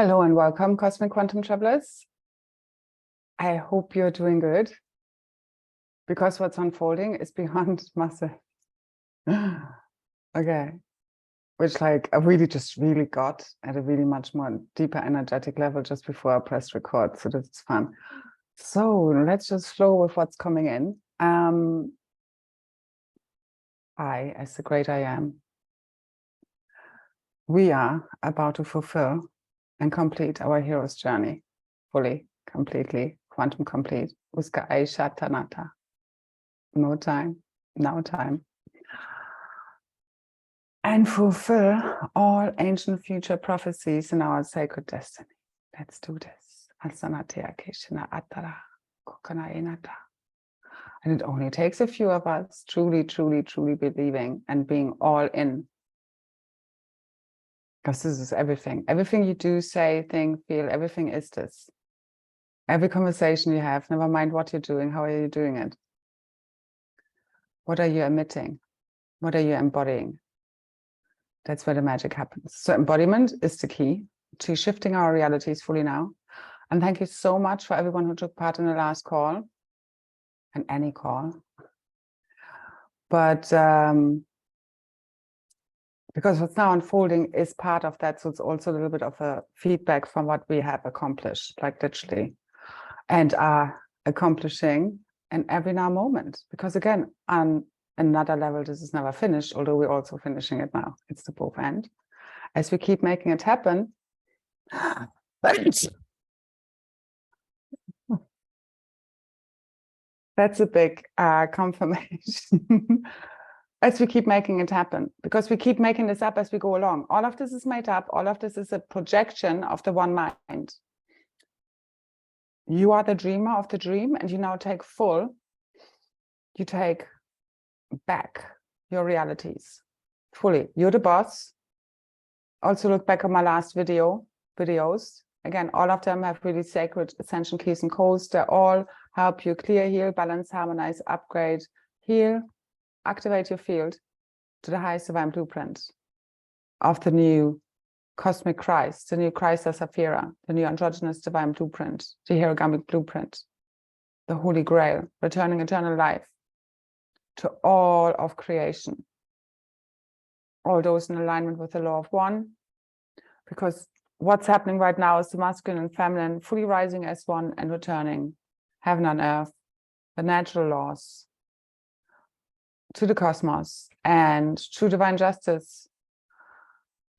Hello and welcome, Cosmic Quantum Travelers. I hope you're doing good, because what's unfolding is beyond massive. Okay, which I really got at a really much more deeper energetic level just before I pressed record, so that's fun. So let's just flow with what's coming in. I, as the great I am, we are about to fulfill and complete our hero's journey, fully, completely, quantum complete. Uska Aisha Tanata. No time, now time. And fulfill all ancient future prophecies in our sacred destiny. Let's do this. And it only takes a few of us truly believing and being all in. Because this is everything. Everything you do, say, think, feel, everything is this. Every conversation you have, never mind what you're doing, how are you doing it? What are you emitting? What are you embodying? That's where the magic happens. So embodiment is the key to shifting our realities fully now. And thank you so much for everyone who took part in the last call and any call. But because what's now unfolding is part of that. So it's also a little bit of a feedback from what we have accomplished, like literally, and are accomplishing in every now moment. Because again, on another level, this is never finished, although we're also finishing it now. It's the both end. As we keep making it happen, that's a big confirmation. As we keep making it happen, because we keep making this up as we go along. All of this is made up. All of this is a projection of the one mind. You are the dreamer of the dream, and you now take you take back your realities fully. You're the boss. Also look back on my last videos. Again, all of them have really sacred ascension keys and codes. They all help you clear, heal, balance, harmonize, upgrade, heal, activate your field to the highest divine blueprint of the new cosmic Kryst, the new Kryst Saphira, the new androgynous divine blueprint, the hierogamic blueprint, the Holy Grail, returning eternal life to all of creation. All those in alignment with the law of one, because what's happening right now is the masculine and feminine fully rising as one and returning heaven and earth, the natural laws, to the cosmos and true divine justice,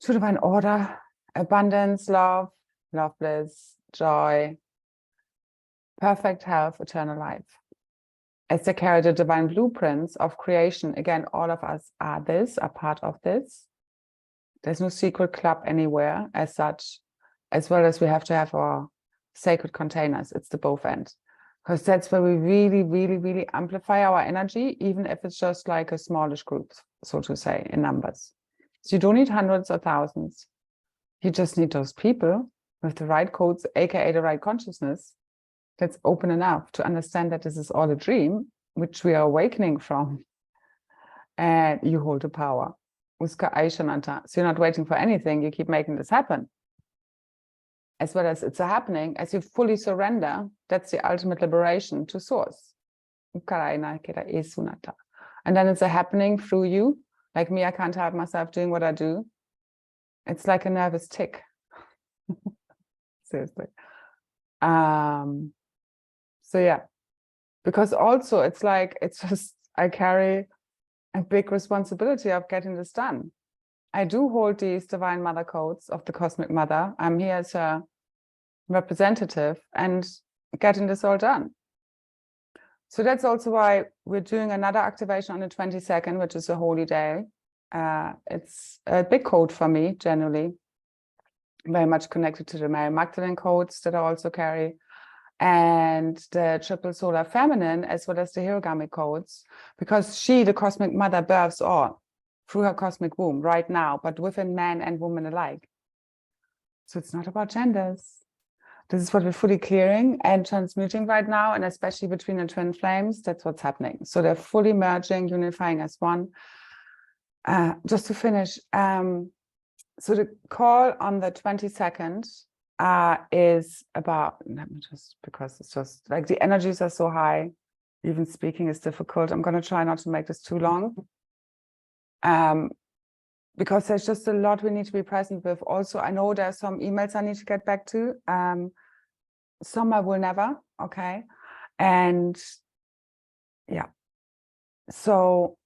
true divine order, abundance, love, bliss, joy, perfect health, eternal life. As they carry the divine blueprints of creation, again, all of us are part of this. There's no secret club anywhere as such, as well as we have to have our sacred containers. It's the both end. Because that's where we really amplify our energy, even if it's just like a smallish group, so to say, in numbers. So you don't need hundreds or thousands. You just need those people with the right codes, aka the right consciousness, that's open enough to understand that this is all a dream, which we are awakening from. And you hold the power. Uska Aishananta. So you're not waiting for anything, you keep making this happen. As well as it's happening, as you fully surrender, that's the ultimate liberation to source. And then it's happening through you. Like me, I can't help myself doing what I do. It's like a nervous tick. Seriously. So yeah, because also it's just, I carry a big responsibility of getting this done. I do hold these divine mother codes of the cosmic mother. I'm here as a representative and getting this all done. So that's also why we're doing another activation on the 22nd, which is a holy day. It's a big code for me, generally, very much connected to the Mary Magdalene codes that I also carry, and the triple solar feminine, as well as the hierogamic codes, because she, the cosmic mother, births all through her cosmic womb right now, but within man and woman alike. So it's not about genders. This is what we're fully clearing and transmuting right now, and especially between the twin flames, that's what's happening. So they're fully merging, unifying as one. Just to finish, so the call on the 22nd, is about, let me just, because it's just like the energies are so high, even speaking is difficult. I'm going to try not to make this too long. Because there's just a lot we need to be present with. Also, I know there's some emails I need to get back to. Some I will never, okay? And yeah, so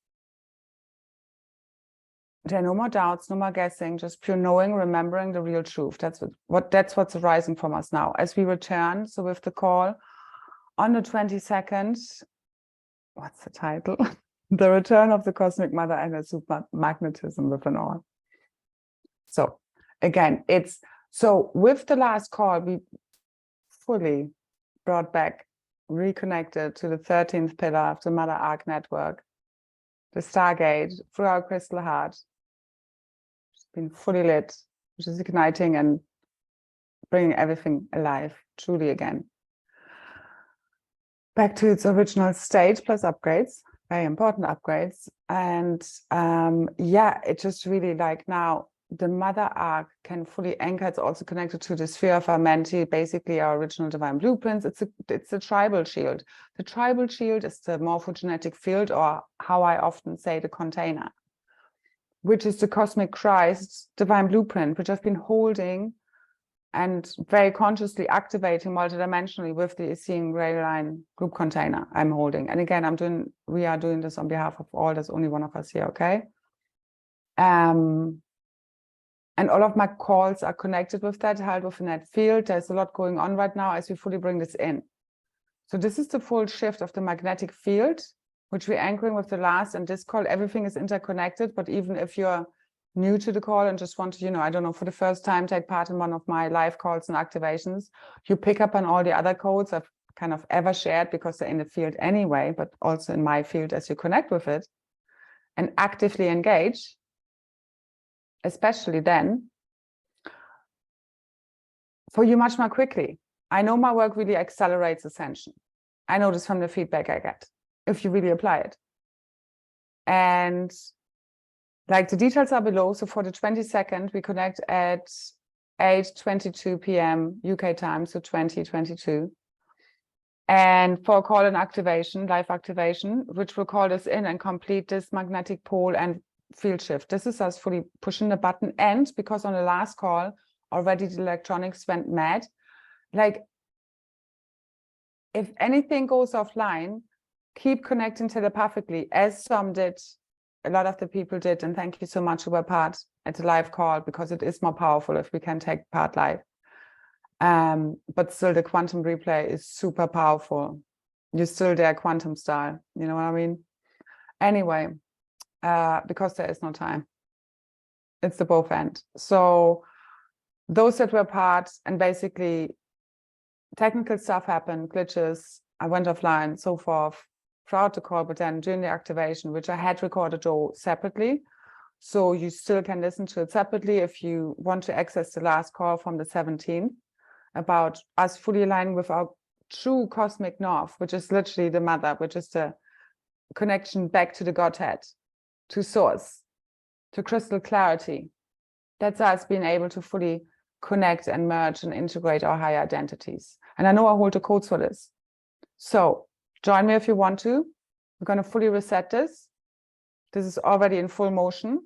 there are no more doubts, no more guessing, just pure knowing, remembering the real truth. That's what's arising from us now. As we return, so with the call on the 22nd, what's the title? The return of the cosmic mother and her supermagnetism with an all. So again, so with the last call, we fully brought back, reconnected to the 13th pillar of the Mother Arc network, the Stargate through our crystal heart. It's been fully lit, which is igniting and bringing everything alive, truly again. Back to its original state, plus upgrades, very important upgrades. And yeah, it just really like now, the Mother Arc can fully anchor. It's also connected to the sphere of our Menti, basically our original divine blueprints. It's a tribal shield. The tribal shield is the morphogenetic field, or how I often say the container, which is the cosmic Kryst divine blueprint, which I've been holding and very consciously activating multidimensionally with the Seeing Gray Line group container I'm holding. And again, we are doing this on behalf of all. There's only one of us here, okay? And all of my calls are connected with that, held within that field. There's a lot going on right now as we fully bring this in. So this is the full shift of the magnetic field, which we're anchoring with the last and this call. Everything is interconnected, but even if you're new to the call and just want to, I don't know, for the first time, take part in one of my live calls and activations, you pick up on all the other codes I've kind of ever shared because they're in the field anyway, but also in my field as you connect with it and actively engage. Especially then, for you much more quickly. I know my work really accelerates ascension. I know this from the feedback I get, if you really apply it. And like the details are below. So for the 22nd, we connect at 8:22 p.m. UK time, so 2022. And for a call and activation, live activation, which will call us in and complete this magnetic pole and field shift. This is us fully pushing the button. And because on the last call already the electronics went mad, like if anything goes offline, keep connecting telepathically, as some did, a lot of the people did, and thank you so much who were part at the live call, because it is more powerful if we can take part live. But still the quantum replay is super powerful. You're still there quantum style, you know what I mean? Anyway, because there is no time. It's the both end. So those that were part, and basically technical stuff happened, glitches, I went offline, so forth, throughout the call, but then during the activation, which I had recorded though separately. So you still can listen to it separately if you want to access the last call from the 17th about us fully aligning with our true cosmic north, which is literally the mother, which is the connection back to the Godhead, to source, to crystal clarity. That's us being able to fully connect and merge and integrate our higher identities. And I know I hold the codes for this. So join me if you want to. We're going to fully reset this. This is already in full motion.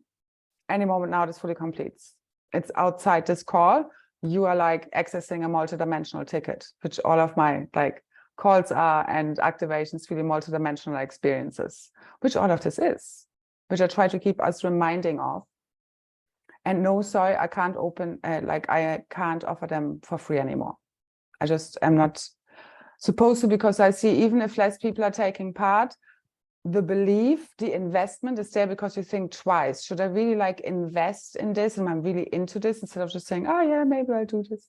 Any moment now, this fully completes. It's outside this call. You are like accessing a multidimensional ticket, which all of my like calls are, and activations, really multidimensional experiences, which all of this is, which I try to keep us reminding of. And no, sorry, I can't I can't offer them for free anymore. I just am not supposed to, because I see even if less people are taking part, the belief, the investment is there, because you think twice. Should I really like invest in this? Am I really into this? Instead of just saying, oh yeah, maybe I'll do this.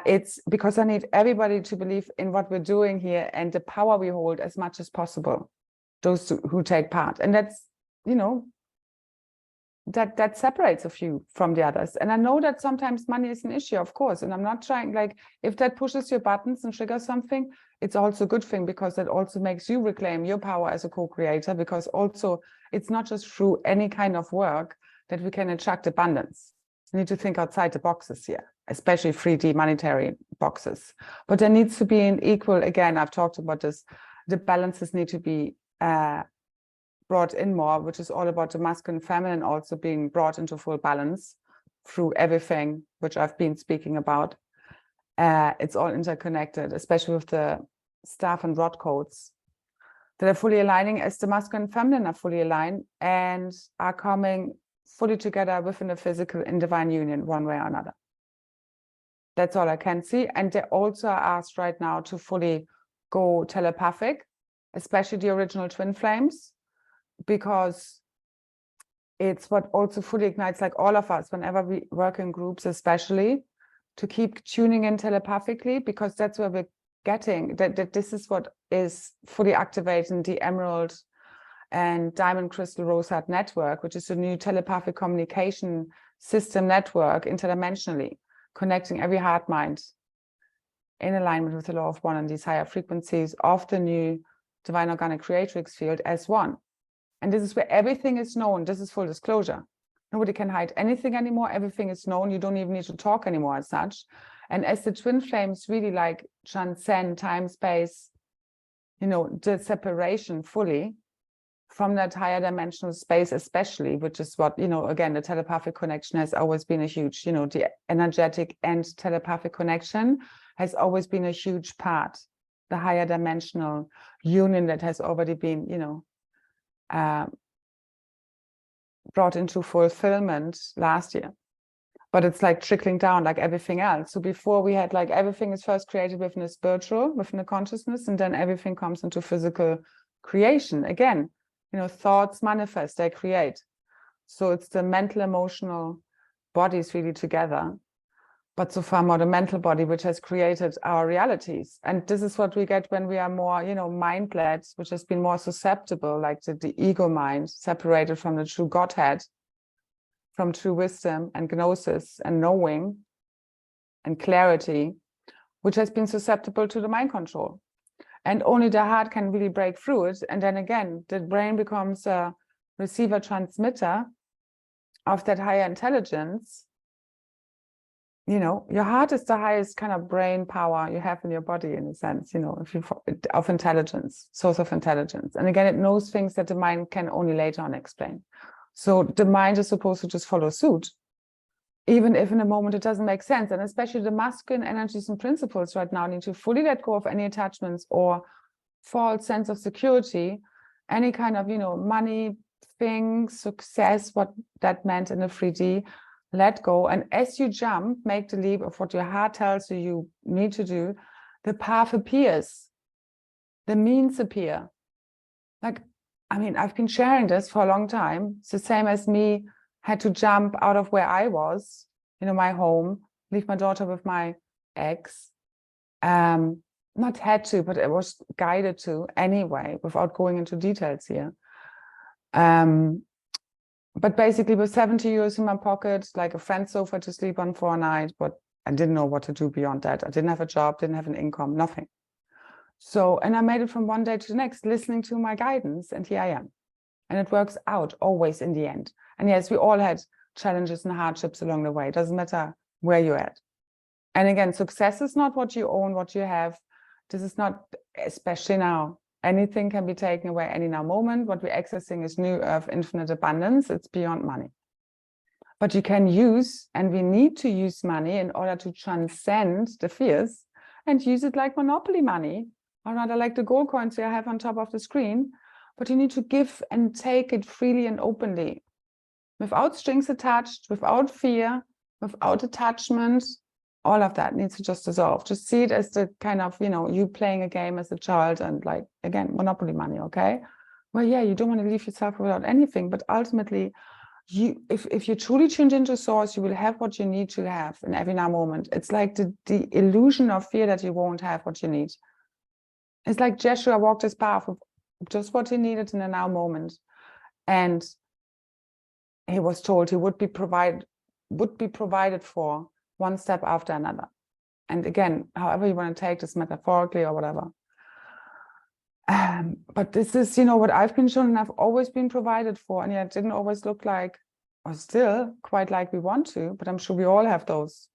It's because I need everybody to believe in what we're doing here and the power we hold as much as possible, those who take part. And that's, that separates a few from the others. And I know that sometimes money is an issue, of course, and I'm not trying, like, if that pushes your buttons and triggers something, it's also a good thing, because that also makes you reclaim your power as a co-creator, because also it's not just through any kind of work that we can attract abundance. We need to think outside the boxes here. especially 3D monetary boxes. But there needs to be an equal, again, I've talked about this, the balances need to be brought in more, which is all about the masculine and feminine also being brought into full balance through everything, which I've been speaking about. It's all interconnected, especially with the staff and rod codes that are fully aligning as the masculine and feminine are fully aligned and are coming fully together within the physical in divine union one way or another. That's all I can see. And they also are asked right now to fully go telepathic, especially the original twin flames, because it's what also fully ignites, like all of us, whenever we work in groups, especially to keep tuning in telepathically, because that's where we're getting that this is what is fully activating the emerald and diamond crystal rosette network, which is a new telepathic communication system network interdimensionally, connecting every heart mind in alignment with the law of one and these higher frequencies of the new divine organic creatrix field as one. And this is where everything is known. This is full disclosure. Nobody can hide anything anymore. Everything is known. You don't even need to talk anymore as such. And as the twin flames really like transcend time, space, you know, the separation fully from that higher dimensional space, especially, which is what, you know, again, the telepathic connection has always been a huge, you know, the energetic and telepathic connection has always been a huge part. The higher dimensional union that has already been, you know, brought into fulfillment last year. But it's like trickling down like everything else. So before we had like everything is first created within the spiritual, within the consciousness, and then everything comes into physical creation. Again, you know, thoughts manifest, they create. So it's the mental, emotional bodies really together. But so far more the mental body, which has created our realities. And this is what we get when we are more, you know, mind-led, which has been more susceptible, like the ego mind, separated from the true Godhead, from true wisdom and gnosis and knowing and clarity, which has been susceptible to the mind control. And only the heart can really break through it. And then again, the brain becomes a receiver transmitter of that higher intelligence. You know, your heart is the highest kind of brain power you have in your body, in a sense, you know, if you of intelligence, source of intelligence. And again, it knows things that the mind can only later on explain. So the mind is supposed to just follow suit, even if in a moment it doesn't make sense. And especially the masculine energies and principles right now need to fully let go of any attachments or false sense of security, any kind of, you know, money, thing, success, what that meant in the 3D. Let go, and as you jump, make the leap of what your heart tells you you need to do, the path appears, the means appear. Like, I mean, I've been sharing this for a long time. It's the same as me had to jump out of where I was, you know, my home, leave my daughter with my ex. Not had to, but it was guided to anyway, without going into details here. But basically with 70 euros in my pocket, like a friend's sofa to sleep on for a night, but I didn't know what to do beyond that. I didn't have a job, didn't have an income, nothing. So, and I made it from one day to the next, listening to my guidance, and here I am. And it works out always in the end. And yes, we all had challenges and hardships along the way. It doesn't matter where you're at. And again, success is not what you own, what you have. This is not, especially now. Anything can be taken away any now moment. What we're accessing is new earth, infinite abundance. It's beyond money. But you can use, and we need to use money in order to transcend the fears and use it like monopoly money, or rather like the gold coins you have on top of the screen. But you need to give and take it freely and openly, without strings attached, without fear, without attachment. All of that needs to just dissolve. Just see it as the kind of, you know, you playing a game as a child and like, again, monopoly money, okay? Well, yeah, you don't want to leave yourself without anything, but ultimately, if you truly tuned into source, you will have what you need to have in every now moment. It's like the illusion of fear that you won't have what you need. It's like Joshua walked his path with just what he needed in the now moment. And he was told he would be provided for one step after another. And again, however you want to take this, metaphorically or whatever. But this is, you know, what I've been shown and I've always been provided for. And yet it didn't always look like, or still quite like we want to, but I'm sure we all have those,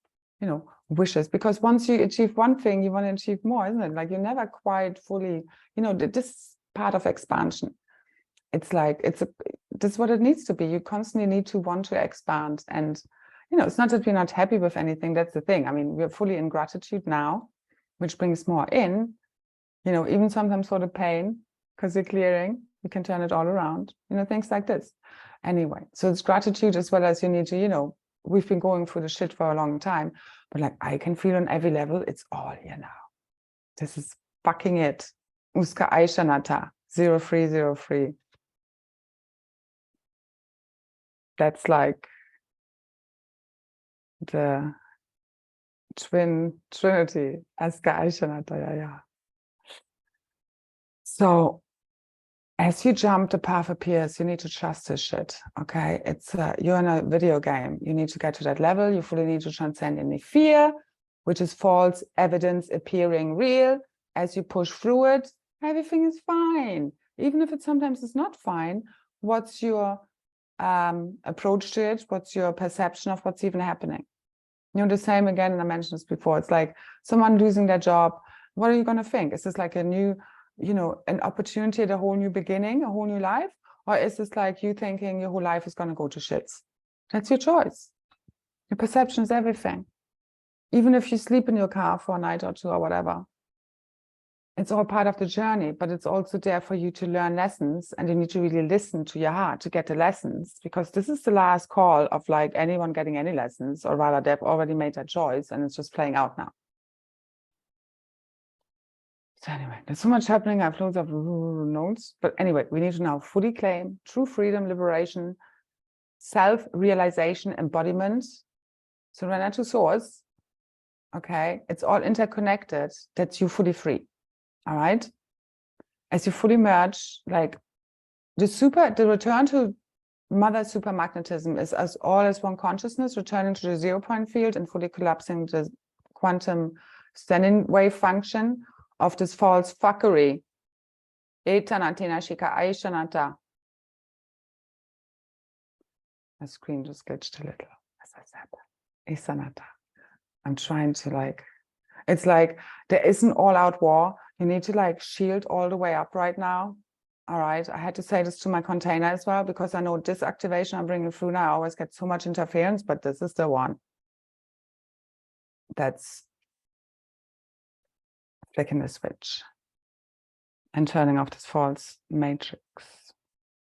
you know, wishes, because once you achieve one thing, you want to achieve more, isn't it? Like you're never quite fully, you know, this part of expansion. It's like, this is what it needs to be. You constantly need to want to expand. And, you know, it's not that we're not happy with anything. That's the thing. I mean, we're fully in gratitude now, which brings more in, you know, even sometimes for the pain, because you're clearing, you can turn it all around, you know, things like this. Anyway, so it's gratitude as well as you need to, you know, we've been going through the shit for a long time, but like I can feel on every level, it's all here now. This is fucking it. Uska Aishanata, 0303. That's like the trinity. Aska Aishanata, yeah. So as you jump, the path appears. You need to trust this shit, okay? It's you're in a video game. You need to get to that level. You fully need to transcend any fear, which is false evidence appearing real. As you push through it, everything is fine. Even if it sometimes is not fine, what's your approach to it? What's your perception of what's even happening? You know, the same again, and I mentioned this before. It's like someone losing their job. What are you going to think? Is this like a new, you know, an opportunity, a whole new beginning, a whole new life? Or is this like you thinking your whole life is going to go to shits? That's your choice. Your perception is everything. Even if you sleep in your car for a night or two or whatever, it's all part of the journey, but it's also there for you to learn lessons, and you need to really listen to your heart to get the lessons, because this is the last call of like anyone getting any lessons, or rather they've already made that choice and it's just playing out now. So anyway, there's so much happening. I have loads of notes, but anyway, we need to now fully claim true freedom, liberation, self-realization, embodiment, surrender to source. Okay, it's all interconnected. That's you fully free. All right. As you fully merge, like the return to mother supermagnetism is as all as one consciousness, returning to the 0 point field and fully collapsing the quantum standing wave function of this false fuckery. The screen just glitched a little, as I said. Isanata. I'm trying to like, it's like there is an all-out war. You need to like shield all the way up right now. All right. I had to say this to my container as well, because I know this activation I'm bringing through now, I always get so much interference, but this is the one that's flicking the switch and turning off this false matrix.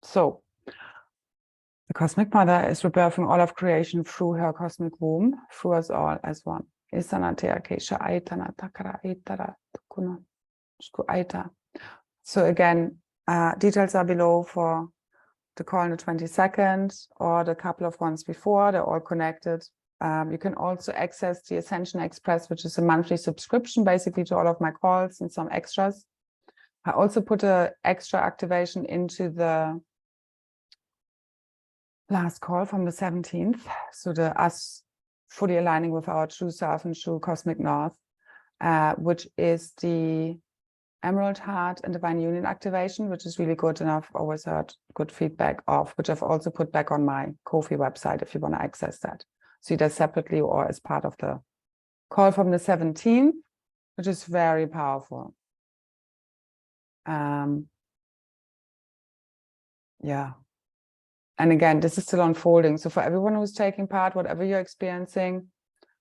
So the cosmic mother is rebirthing all of creation through her cosmic womb, through us all as one. So again, details are below for the call on the 22nd or the couple of ones before. They're all connected. You can also access the Ascension Express, which is a monthly subscription basically to all of my calls and some extras. I also put an extra activation into the last call from the 17th. So the us fully aligning with our true self and true cosmic north, which is the Emerald Heart and Divine Union activation, which is really good, and I've always heard good feedback of, which I've also put back on my Ko-fi website if you want to access that. So either separately or as part of the call from the 17th, which is very powerful. Yeah. And again, this is still unfolding. So for everyone who's taking part, whatever you're experiencing,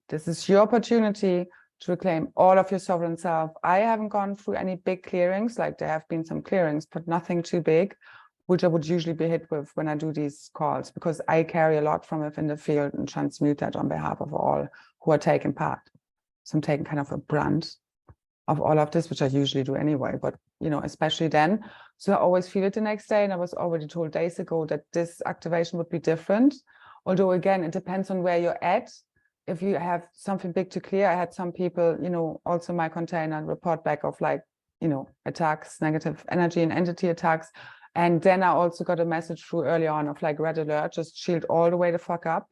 this is your opportunity to reclaim all of your sovereign self. I haven't gone through any big clearings, like there have been some clearings, but nothing too big, which I would usually be hit with when I do these calls, because I carry a lot from within the field and transmute that on behalf of all who are taking part. So I'm taking kind of a brunt of all of this, which I usually do anyway, but you know, especially then. So I always feel it the next day, and I was already told days ago that this activation would be different. Although again, it depends on where you're at. If you have something big to clear, I had some people, you know, also my container report back of like, you know, attacks, negative energy and entity attacks. And then I also got a message through early on of like red alert, just shield all the way the fuck up.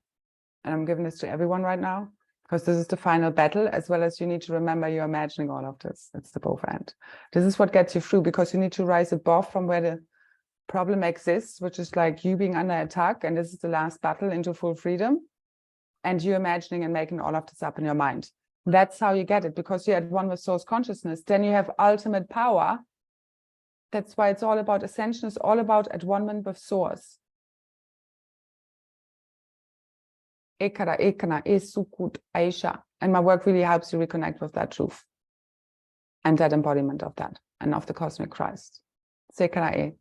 And I'm giving this to everyone right now, because this is the final battle, as well as you need to remember you're imagining all of this. It's the both end. This is what gets you through, because you need to rise above from where the problem exists, which is like you being under attack. And this is the last battle into full freedom. and you're imagining and making all of this up in your mind. That's how you get it, because you're at one with source consciousness. Then you have ultimate power. That's why it's all about ascension. It's all about at one with source. Ekara, ekana, esukut, Aisha. And my work really helps you reconnect with that truth and that embodiment of that and of the cosmic Christ. Sekara.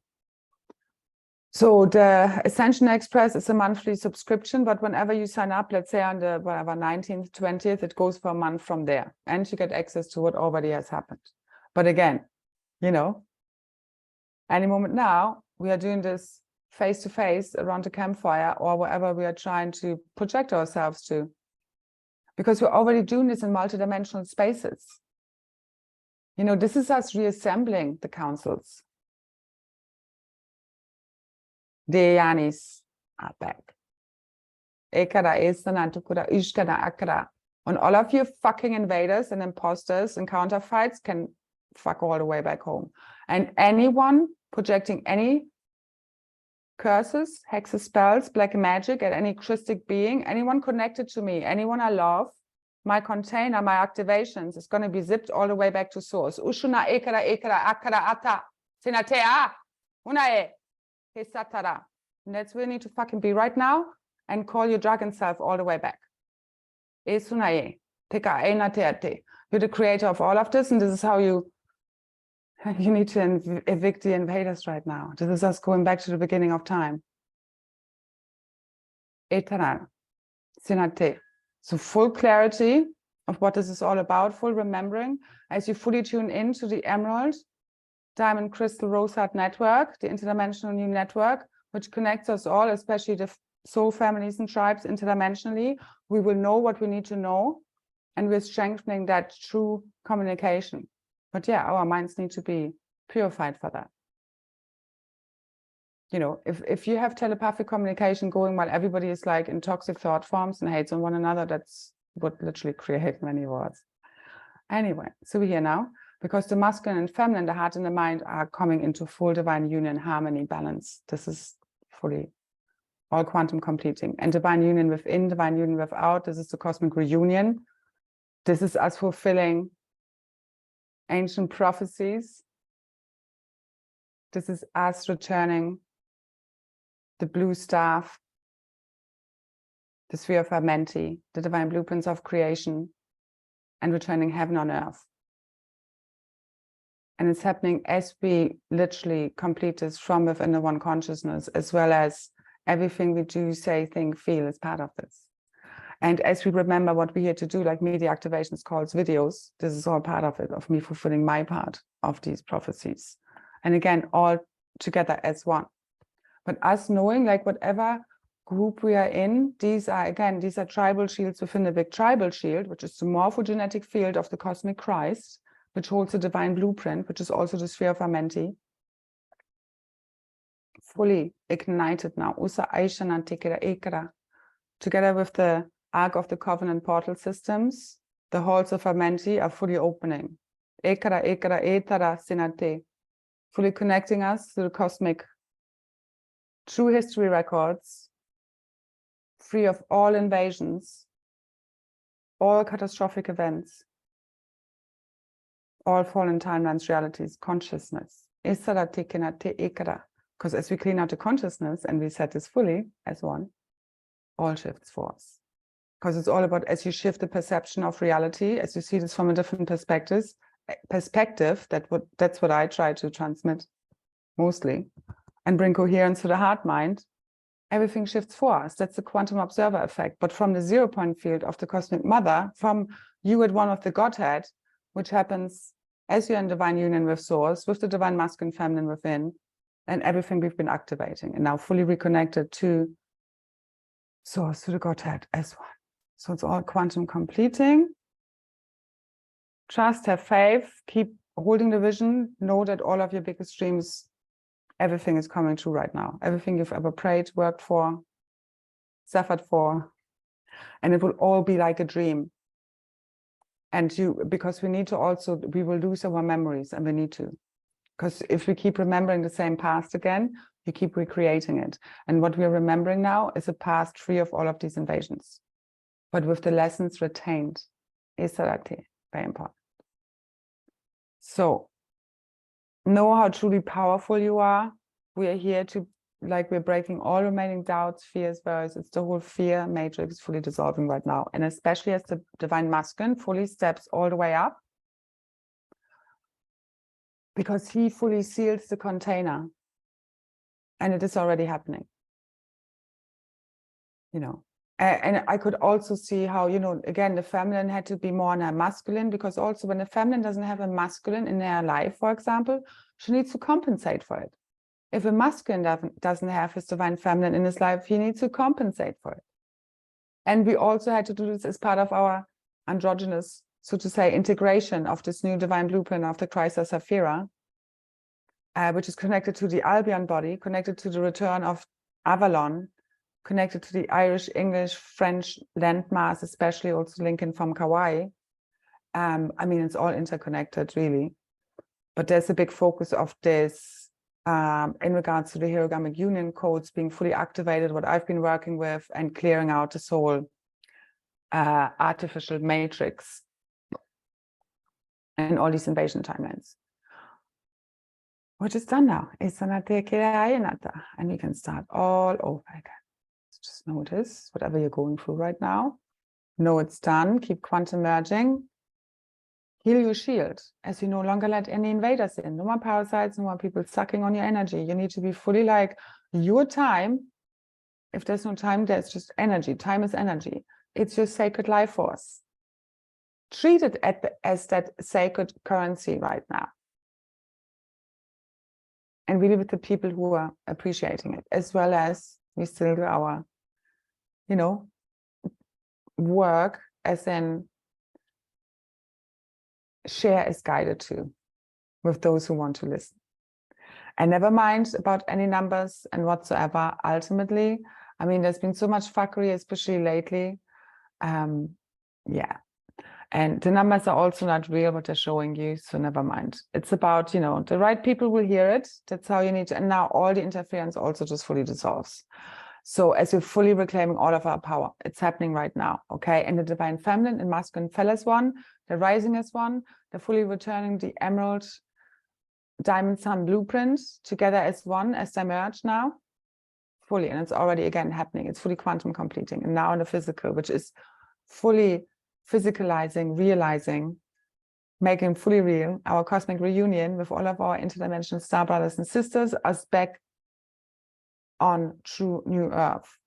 So the Ascension Express is a monthly subscription, but whenever you sign up, let's say on the whatever 19th, 20th, it goes for a month from there, and you get access to what already has happened. But again, you know, any moment now, we are doing this face to face around a campfire or wherever we are trying to project ourselves to, because we're already doing this in multidimensional spaces. You know, this is us reassembling the councils. The Yanis are back. Ekara, Esana, Tukura, Ishkana, Akara. And all of you fucking invaders and imposters and counterfights can fuck all the way back home. And anyone projecting any curses, hexes, spells, black magic at any Krystic being, anyone connected to me, anyone I love, my container, my activations is going to be zipped all the way back to source. Ushuna, Ekara, Ekara, Akara, Ata, Sinatea, Unae. And that's where you need to fucking be right now and call your dragon self all the way back. You're the creator of all of this, and this is how you need to evict the invaders right now. This is us going back to the beginning of time. So full clarity of what this is all about, full remembering as you fully tune into the Emerald Diamond Crystal Rose Heart Network, the interdimensional new network, which connects us all, especially the soul families and tribes interdimensionally. We will know what we need to know, and we're strengthening that true communication. But yeah, our minds need to be purified for that. You know, if you have telepathic communication going while everybody is like in toxic thought forms and hates on one another, that's what literally create many wars. Anyway, so we're here now. Because the masculine and feminine, the heart and the mind are coming into full divine union, harmony, balance. This is fully all quantum completing. And divine union within, divine union without. This is the cosmic reunion. This is us fulfilling ancient prophecies. This is us returning the blue staff, the sphere of Amenti, the divine blueprints of creation, and returning heaven on earth. And it's happening as we literally complete this from within the one consciousness, as well as everything we do, say, think, feel is part of this. And as we remember what we're here to do, like media activations, calls, videos, this is all part of it, of me fulfilling my part of these prophecies. And again, all together as one. But us knowing, like whatever group we are in, these are tribal shields within the big tribal shield, which is the morphogenetic field of the cosmic Christ, which holds the divine blueprint, which is also the sphere of Amenti. Fully ignited now. Usa Aishana Tikera Ekara. Together with the Ark of the Covenant portal systems, the halls of Amenti are fully opening. Ekara Ekara Etara Sinate. Fully connecting us to the cosmic true history records, free of all invasions, all catastrophic events, all fallen timelines, realities, consciousness. Because as we clean out the consciousness and we set this fully as one, all shifts for us. Because it's all about, as you shift the perception of reality, as you see this from a different perspective, that's what I try to transmit mostly, and bring coherence to the heart mind, everything shifts for us. That's the quantum observer effect. But from the 0 point field of the cosmic mother, from you at one of the Godhead, which happens as you're in divine union with source, with the divine masculine feminine within, and everything we've been activating, and now fully reconnected to source, to the Godhead as one. So it's all quantum completing. Trust, have faith, keep holding the vision, know that all of your biggest dreams, everything is coming true right now. Everything you've ever prayed, worked for, suffered for, and it will all be like a dream. And because we will lose our memories, and we need to. Because if we keep remembering the same past again, you keep recreating it. And what we're remembering now is a past free of all of these invasions. but with the lessons retained. Very important. So, know how truly powerful you are. We are here to, like, we're breaking all remaining doubts, fears, worries. It's the whole fear matrix fully dissolving right now. And especially as the divine masculine fully steps all the way up, because he fully seals the container. And it is already happening. You know, and I could also see how, you know, again, the feminine had to be more on a masculine, because also when the feminine doesn't have a masculine in their life, for example, she needs to compensate for it. If a masculine doesn't have his divine feminine in his life, he needs to compensate for it. And we also had to do this as part of our androgynous, so to say, integration of this new divine blueprint of the Kryst or Saphira, which is connected to the Albion body, connected to the return of Avalon, connected to the Irish, English, French landmass, especially also linking from Kauai. I mean, it's all interconnected, really. But there's a big focus of this in regards to the hierogamic union codes being fully activated, what I've been working with, and clearing out this whole artificial matrix and all these invasion timelines. Which is done now. And we can start all over again. Just notice whatever you're going through right now. Know it's done. Keep quantum merging. Heal your shield as you no longer let any invaders in. No more parasites, no more people sucking on your energy. You need to be fully like your time. If there's no time, there's just energy. Time is energy. It's your sacred life force. Treat it as that sacred currency right now. And really with the people who are appreciating it, as well as we still do our, you know, work as in share is guided to with those who want to listen. And never mind about any numbers and whatsoever. Ultimately, I mean, there's been so much fuckery, especially lately. Yeah. And the numbers are also not real, what they're showing you. So never mind. It's about, you know, the right people will hear it. That's how you need to. And now all the interference also just fully dissolves. So as we're fully reclaiming all of our power, it's happening right now. Okay. And the divine feminine and masculine fell as one. The rising as one. They're fully returning the emerald diamond sun blueprint together as one, as they merge now. Fully. And it's already again happening. It's fully quantum completing. And now in the physical, which is fully physicalizing, realizing, making fully real our cosmic reunion with all of our interdimensional star brothers and sisters, us back on true new earth.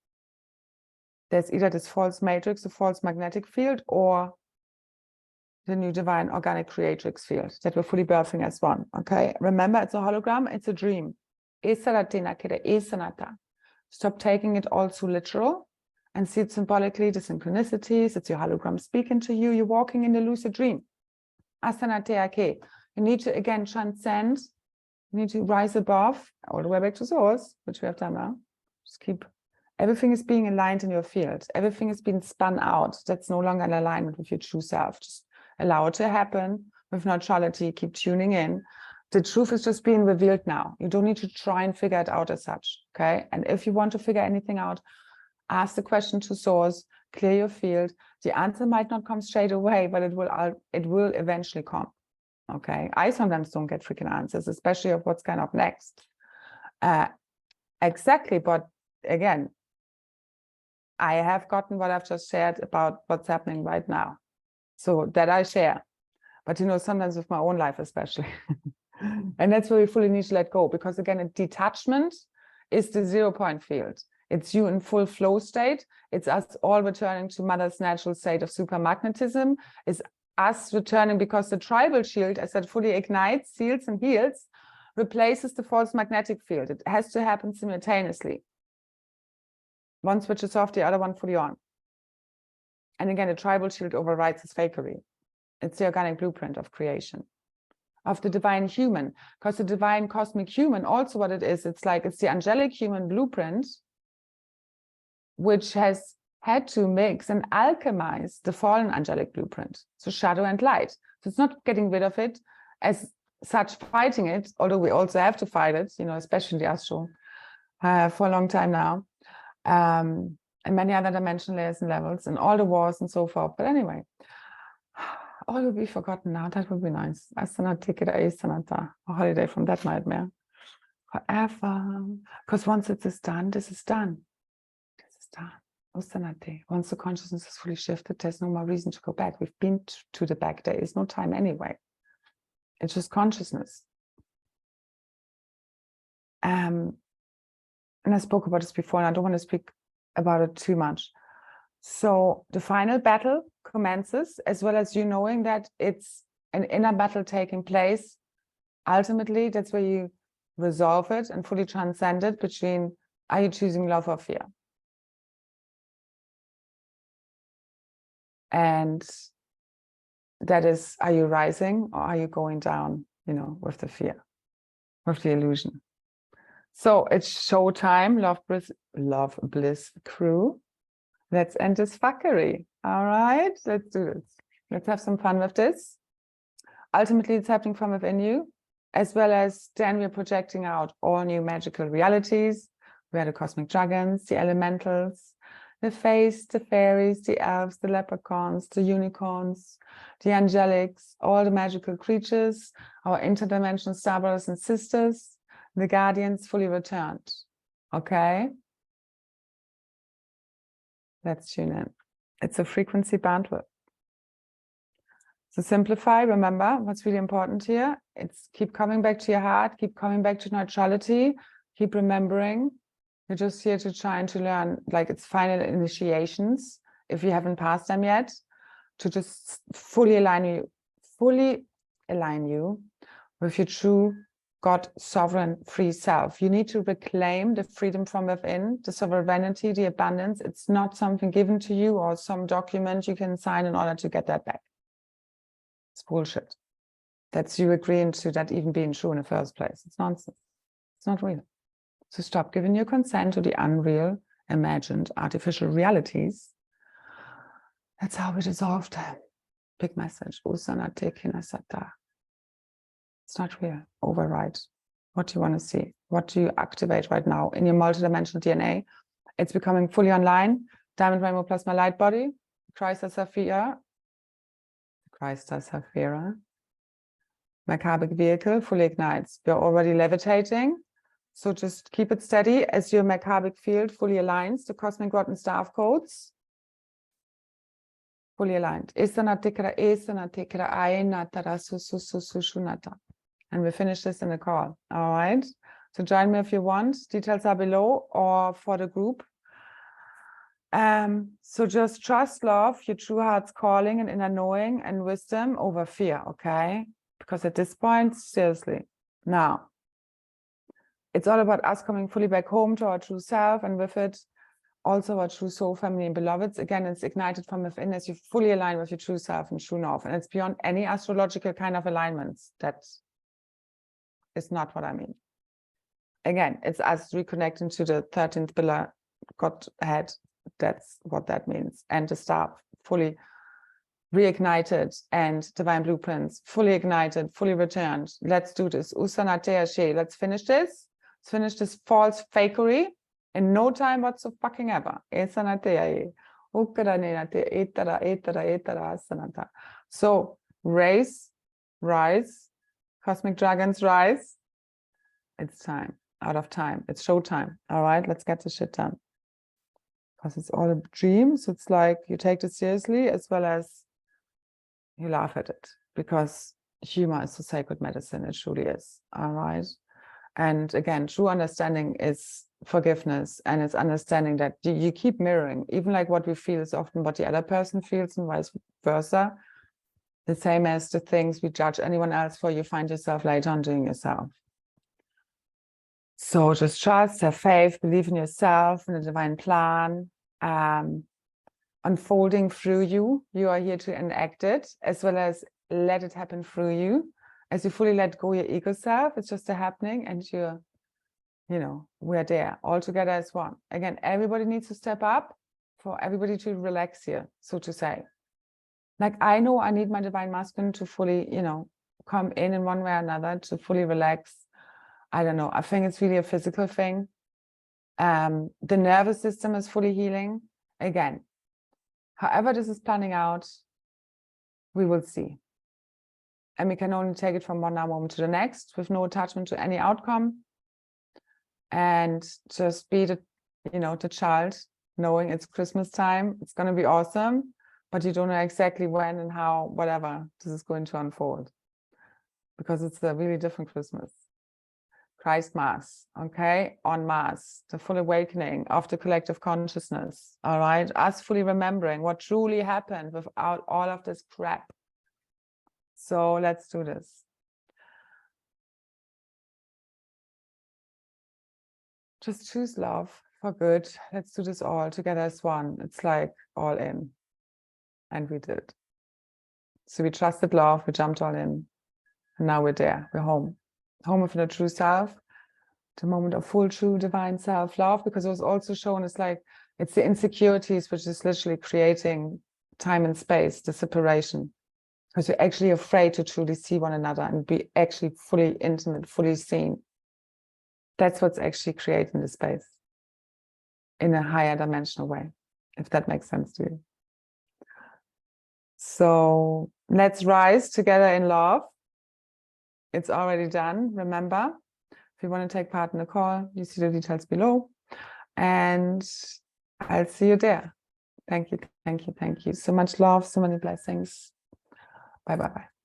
There's either this false matrix, the false magnetic field, or the new divine organic creatrix field that we're fully birthing as one. Okay, remember, it's a hologram, it's a dream. Stop taking it all too literal and see it symbolically, the synchronicities. It's your hologram speaking to you. You're walking in the lucid dream. You need to again transcend. You need to rise above, all the way back to source, which we have done now. Just keep, everything is being aligned in your field. Everything is being spun out. That's no longer in alignment with your true self. Just allow it to happen with neutrality. Keep tuning in. The truth is just being revealed now. You don't need to try and figure it out as such. Okay. And if you want to figure anything out, ask the question to source, clear your field. The answer might not come straight away, but it will eventually come. Okay. I sometimes don't get freaking answers, especially of what's kind of next. Exactly. But again, I have gotten what I've just shared about what's happening right now. So that I share. But, you know, sometimes with my own life, especially. And that's where we fully need to let go. Because again, a detachment is the 0 point field. It's you in full flow state. It's us all returning to Mother's natural state of supermagnetism. It's us returning because the tribal shield, as it fully ignites, seals and heals, replaces the false magnetic field. It has to happen simultaneously. One switches off, the other one fully on. And again, the tribal shield overrides its fakery. It's the organic blueprint of creation, of the divine human. Because the divine cosmic human, also what it is, it's the angelic human blueprint, which has had to mix and alchemize the fallen angelic blueprint. So shadow and light. So it's not getting rid of it as such, fighting it, although we also have to fight it, you know, especially in the astral for a long time now. and many other dimensional layers and levels and all the wars and so forth. But anyway, all will be forgotten now. That would be nice. A holiday from that nightmare. Forever. Because once it is done, this is done. This is done. Once the consciousness is fully shifted, there's no more reason to go back. We've been to the back. There is no time anyway. It's just consciousness. And I spoke about this before, and I don't want to speak about it too much. So the final battle commences, as well as you knowing that it's an inner battle taking place. Ultimately, that's where you resolve it and fully transcend it between, are you choosing love or fear? And that is, are you rising or are you going down, you know, with the fear, with the illusion? So it's showtime, Love Bliss crew. Let's end this fuckery. All right, let's do this. Let's have some fun with this. Ultimately, it's happening from within you, as well as then we're projecting out all new magical realities. We are the cosmic dragons, the elementals, the fays, the fairies, the elves, the leprechauns, the unicorns, the angelics, all the magical creatures, our interdimensional star brothers and sisters, the guardians fully returned. Okay? Let's tune in. It's a frequency bandwidth. So simplify, remember what's really important here. It's keep coming back to your heart, keep coming back to neutrality, keep remembering. You're just here to try and to learn, like it's final initiations, if you haven't passed them yet, to just fully align you with your true God, sovereign, free self. You need to reclaim the freedom from within, the sovereignty, the abundance. It's not something given to you or some document you can sign in order to get that back. It's bullshit. That's you agreeing to that even being true in the first place. It's nonsense. It's not real. So stop giving your consent to the unreal, imagined, artificial realities. That's how we dissolve them. Big message. It's not real. Override. What do you want to see? What do you activate right now in your multidimensional DNA? It's becoming fully online. Diamond Rainbow Plasma Light Body. Kryst Sapphira. My karmic vehicle fully ignites. You're already levitating. So just keep it steady as your karmic field fully aligns. The cosmic rod and staff codes. Fully aligned. And we finish this in the call. All right. So join me if you want. Details are below or for the group. So just trust love, your true heart's calling and inner knowing and wisdom over fear. Okay. Because at this point, seriously, now it's all about us coming fully back home to our true self, and with it, also our true soul, family, and beloveds. Again, it's ignited from within as you fully align with your true self and true north. And it's beyond any astrological kind of alignments. That is not what I mean. Again, it's us reconnecting to the 13th pillar, Godhead. That's what that means. And the staff fully reignited and divine blueprints fully ignited, fully returned. Let's do this. Let's finish this. Let's finish this false fakery in no time whatsoever. So rise, cosmic dragons rise. It's time, out of time. It's showtime. All right, let's get this shit done. Because it's all a dream. So it's like you take it seriously as well as you laugh at it, because humor is the sacred medicine. It truly is. All right. And again, true understanding is forgiveness, and it's understanding that you keep mirroring, even like what we feel is often what the other person feels, and vice versa. The same as the things we judge anyone else for, you find yourself later on doing yourself. So just trust, have faith, believe in yourself, in the divine plan, unfolding through you. You are here to enact it, as well as let it happen through you. As you fully let go your ego self, it's just a happening, and you're, you know, we're there all together as one. Again, everybody needs to step up for everybody to relax here, so to say. Like, I know I need my divine masculine to fully, you know, come in one way or another, to fully relax. I don't know. I think it's really a physical thing. The nervous system is fully healing. again, however this is planning out, we will see. And we can only take it from one now moment to the next with no attachment to any outcome. And just be the, the child, knowing it's Christmas time, it's going to be awesome, but you don't know exactly when and how, whatever, this is going to unfold. Because it's a really different Christmas. Christ Mass, okay, on Mass, the full awakening of the collective consciousness, all right? Us fully remembering what truly happened without all of this crap. So let's do this. Just choose love for good. Let's do this all together as one. It's like all in. And we did. So we trusted love, we jumped all in. And now we're there, we're home. Home of the true self, the moment of full, true, divine self-love, because it was also shown it's like, it's the insecurities which is literally creating time and space, the separation. Because you're actually afraid to truly see one another and be actually fully intimate, fully seen. That's what's actually creating the space in a higher dimensional way, if that makes sense to you. So let's rise together in love. It's already done, remember. If you want to take part in the call, you see the details below. And I'll see you there. Thank you, thank you, thank you. So much love, so many blessings. Bye, bye, bye.